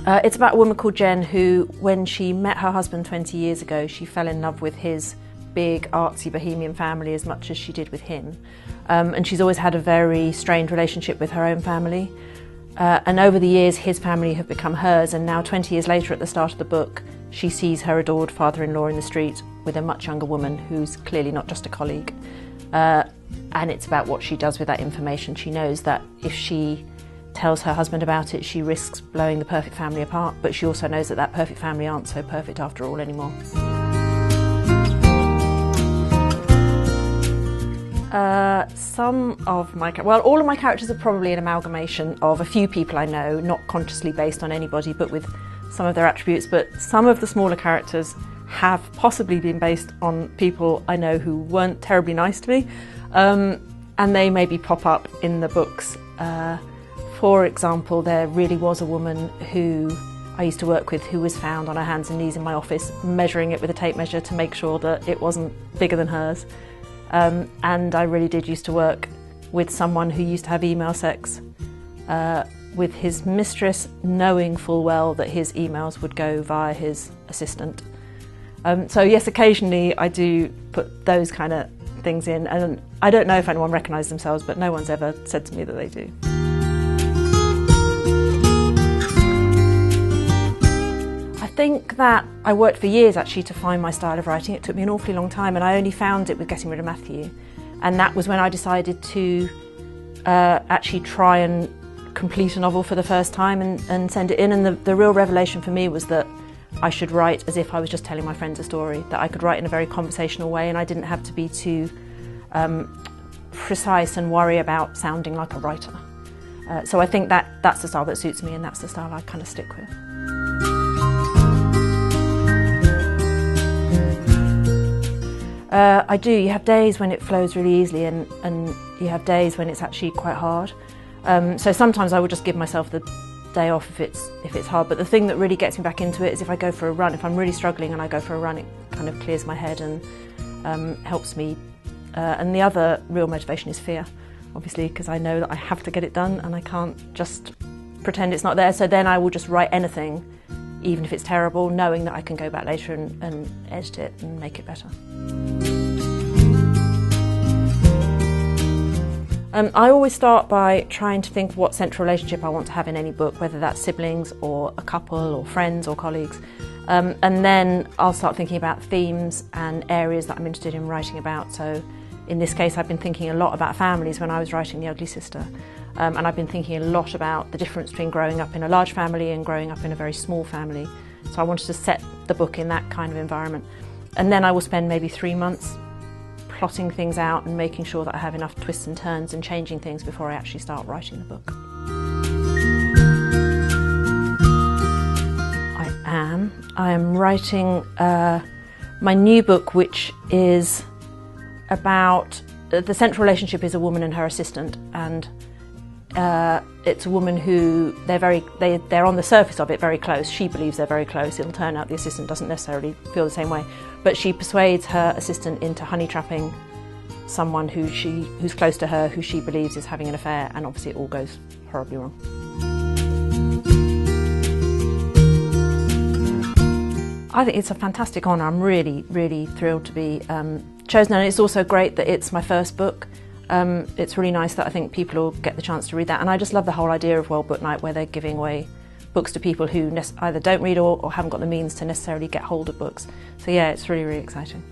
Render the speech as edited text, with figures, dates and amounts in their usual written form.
It's about a woman called Jen who, when she met her husband 20 years ago, she fell in love with his big, artsy, bohemian family as much as she did with him. And she's always had a very strained relationship with her own family. And over the years, his family have become hers, and now 20 years later, at the start of the book, she sees her adored father-in-law in the street with a much younger woman who's clearly not just a colleague. And it's about what she does with that information. She knows that if she tells her husband about it, she risks blowing the perfect family apart, but she also knows that that perfect family aren't so perfect after all anymore. All of my characters are probably an amalgamation of a few people I know, not consciously based on anybody, but with some of their attributes. But some of the smaller characters have possibly been based on people I know who weren't terribly nice to me, and they maybe pop up in the books. For example, there really was a woman who I used to work with who was found on her hands and knees in my office, measuring it with a tape measure to make sure that it wasn't bigger than hers. And I really did used to work with someone who used to have email sex with his mistress, knowing full well that his emails would go via his assistant. So yes, occasionally I do put those kind of things in, and I don't know if anyone recognises themselves, but no one's ever said to me that they do. I think that I worked for years actually to find my style of writing. It took me an awfully long time, and I only found it with Getting Rid of Matthew. And that was when I decided to actually try and complete a novel for the first time and send it in. And the real revelation for me was that I should write as if I was just telling my friends a story, that I could write in a very conversational way and I didn't have to be too precise and worry about sounding like a writer. So I think that's the style that suits me, and that's the style I kind of stick with. I do. You have days when it flows really easily, and you have days when it's actually quite hard. So sometimes I will just give myself the day off if it's hard. But the thing that really gets me back into it is if I go for a run. If I'm really struggling and I go for a run, it kind of clears my head and helps me. And the other real motivation is fear, obviously, because I know that I have to get it done and I can't just pretend it's not there. So then I will just write anything, even if it's terrible, knowing that I can go back later and edit it and make it better. I always start by trying to think what central relationship I want to have in any book, whether that's siblings or a couple or friends or colleagues. And then I'll start thinking about themes and areas that I'm interested in writing about. So in this case, I've been thinking a lot about families when I was writing The Ugly Sister. And I've been thinking a lot about the difference between growing up in a large family and growing up in a very small family. So I wanted to set the book in that kind of environment. And then I will spend maybe 3 months plotting things out and making sure that I have enough twists and turns and changing things before I actually start writing the book. I am writing my new book, which is about the central relationship is a woman and her assistant, and it's a woman who they're on the surface of it very close. She believes they're very close. It'll turn out the assistant doesn't necessarily feel the same way, but she persuades her assistant into honey trapping someone who's close to her, who she believes is having an affair, and obviously it all goes horribly wrong. I think it's a fantastic honour. I'm really, really thrilled to be chosen, and it's also great that it's my first book. It's really nice that I think people will get the chance to read that, and I just love the whole idea of World Book Night, where they're giving away books to people who either don't read or haven't got the means to necessarily get hold of books. So yeah, it's really, really exciting.